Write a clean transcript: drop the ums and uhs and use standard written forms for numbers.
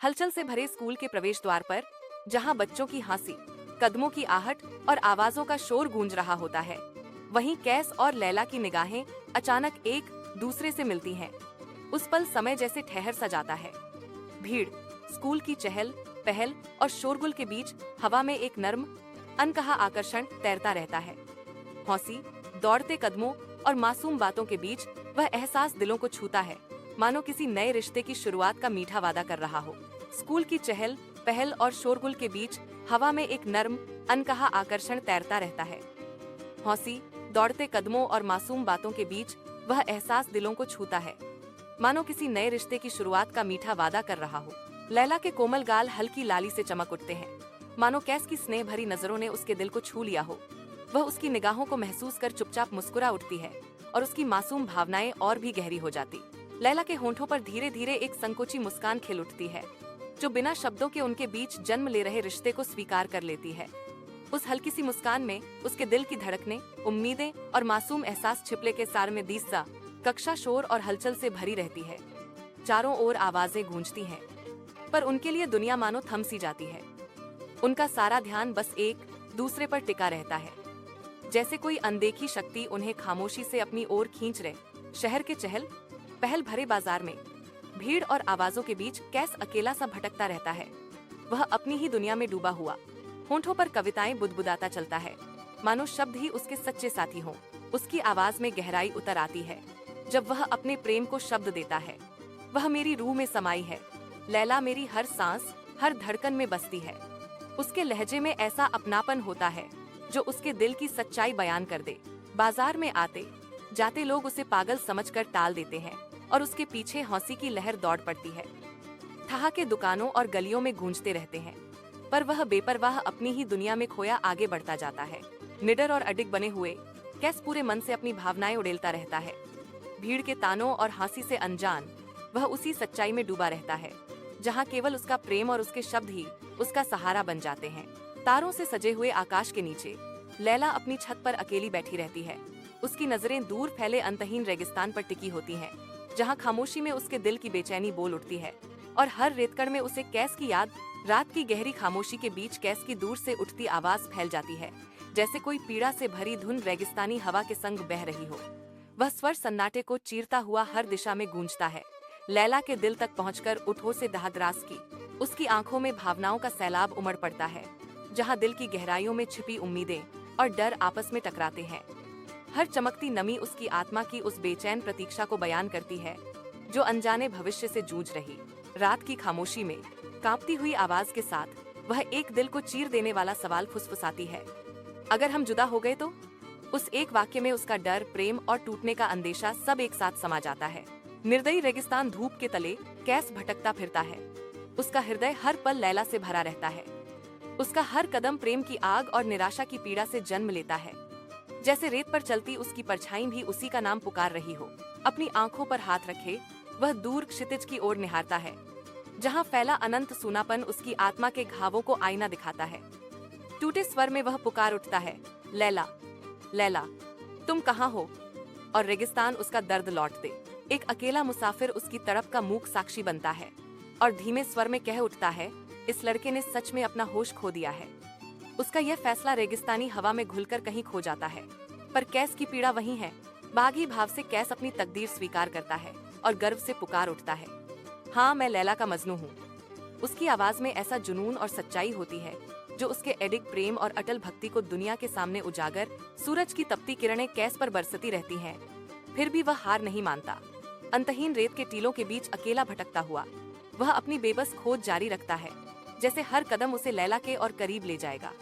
हलचल से भरे स्कूल के प्रवेश द्वार पर, जहां बच्चों की हंसी, कदमों की आहट और आवाजों का शोर गूंज रहा होता है, वहीं कैस और लैला की निगाहें अचानक एक दूसरे से मिलती हैं। उस पल समय जैसे ठहर सा जाता है। भीड़, स्कूल की चहल पहल और शोरगुल के बीच हवा में एक नर्म, अनकहा आकर्षण तैरता रहता है। हौसी, दौड़ते कदमों और मासूम बातों के बीच वह एहसास दिलों को छूता है, मानो किसी नए रिश्ते की शुरुआत का मीठा वादा कर रहा हो। स्कूल की चहल पहल और शोरगुल के बीच हवा में एक नर्म, अनकहा आकर्षण तैरता रहता है। हौसी, दौड़ते कदमों और मासूम बातों के बीच वह एहसास दिलों को छूता है, मानो किसी नए रिश्ते की शुरुआत का मीठा वादा कर रहा हो। लैला के कोमल गाल हल्की लाली से चमक उठते हैं, मानो कैस की स्नेह भरी नजरों ने उसके दिल को छू लिया हो। वह उसकी निगाहों को महसूस कर चुपचाप मुस्कुरा उठती है और उसकी मासूम भावनाएं और भी गहरी हो जाती। लैला के होंठों पर धीरे धीरे एक संकोची मुस्कान खिल उठती है, जो बिना शब्दों के उनके बीच जन्म ले रहे रिश्ते को स्वीकार कर लेती है। उस हल्की सी मुस्कान में उसके दिल की धड़कनें, उम्मीदें और मासूम एहसास छिपले के सार में दीसा कक्षा शोर और हलचल से भरी रहती है। चारों ओर आवाजें गूंजती हैं, पर उनके लिए दुनिया मानो थम सी जाती है। उनका सारा ध्यान बस एक दूसरे पर टिका रहता है, जैसे कोई अनदेखी शक्ति उन्हें खामोशी से अपनी ओर खींच रहे। शहर के चहल पहल भरे बाजार में भीड़ और आवाजों के बीच कैस अकेला सा भटकता रहता है। वह अपनी ही दुनिया में डूबा हुआ, होंठों पर कविताएं बुदबुदाता चलता है, मानो शब्द ही उसके सच्चे साथी हों। उसकी आवाज में गहराई उतर आती है जब वह अपने प्रेम को शब्द देता है। वह मेरी रूह में समाई है, लैला मेरी हर सांस हर धड़कन में बसती है। उसके लहजे में ऐसा अपनापन होता है जो उसके दिल की सच्चाई बयान कर दे। बाजार में आते जाते लोग उसे पागल समझकर टाल देते हैं और उसके पीछे हौसी की लहर दौड़ पड़ती है। ठहाके दुकानों और गलियों में गूंजते रहते हैं, पर वह बेपरवाह अपनी ही दुनिया में खोया आगे बढ़ता जाता है। निडर और अडिग बने हुए कैस पूरे मन से अपनी भावनाएं उड़ेलता रहता है। भीड़ के तानों और हंसी से अनजान वह उसी सच्चाई में डूबा रहता है, जहां केवल उसका प्रेम और उसके शब्द ही उसका सहारा बन जाते हैं। तारों से सजे हुए आकाश के नीचे लैला अपनी छत पर अकेली बैठी रहती है। उसकी नजरें दूर फैले अंतहीन रेगिस्तान पर टिकी होती हैं, जहां खामोशी में उसके दिल की बेचैनी बोल उठती है और हर रेतकड़ में उसे कैस की याद। रात की गहरी खामोशी के बीच कैस की दूर से उठती आवाज फैल जाती है, जैसे कोई पीड़ा से भरी धुन रेगिस्तानी हवा के संग बह रही हो। वह स्वर सन्नाटे को चीरता हुआ हर दिशा में गूंजता है, लैला के दिल तक पहुंचकर उठों से दहादरास की। उसकी आंखों में भावनाओं का सैलाब उमड़ पड़ता है, जहां दिल की गहराइयों में छिपी उम्मीदें और डर आपस में टकराते हैं। हर चमकती नमी उसकी आत्मा की उस बेचैन प्रतीक्षा को बयान करती है, जो अनजाने भविष्य से जूझ रही। रात की खामोशी में कांपती हुई आवाज के साथ वह एक दिल को चीर देने वाला सवाल फुसफुसाती है, अगर हम जुदा हो गए तो? उस एक वाक्य में उसका डर, प्रेम और टूटने का अंदेशा सब एक साथ समा जाता है। निर्दयी रेगिस्तान धूप के तले कैस भटकता फिरता है। उसका हृदय हर पल लैला से भरा रहता है। उसका हर कदम प्रेम की आग और निराशा की पीड़ा से जन्म लेता है। जैसे रेत पर चलती उसकी परछाई भी उसी का नाम पुकार रही हो। अपनी आंखों पर हाथ रखे वह दूर क्षितिज की ओर निहारता है, जहां फैला अनंत सूनापन उसकी आत्मा के घावों को आईना दिखाता है। टूटे स्वर में वह पुकार उठता है, लैला, लैला, तुम कहाँ हो? और रेगिस्तान उसका दर्द लौट दे। एक अकेला मुसाफिर उसकी तड़प का मूक साक्षी बनता है और धीमे स्वर में कह उठता है, इस लड़के ने सच में अपना होश खो दिया है। उसका यह फैसला रेगिस्तानी हवा में घुलकर कहीं खो जाता है, पर कैस की पीड़ा वही है। बागी भाव से कैस अपनी तकदीर स्वीकार करता है और गर्व से पुकार उठता है, हाँ, मैं लैला का मजनू हूँ। उसकी आवाज में ऐसा जुनून और सच्चाई होती है जो उसके एडिग प्रेम और अटल भक्ति को दुनिया के सामने उजागर। सूरज की तपती किरणें कैस पर बरसती रहती हैं, फिर भी वह हार नहीं मानता। अंतहीन रेत के टीलों के बीच अकेला भटकता हुआ वह अपनी बेबस खोज जारी रखता है, जैसे हर कदम उसे लैला के और करीब ले जाएगा।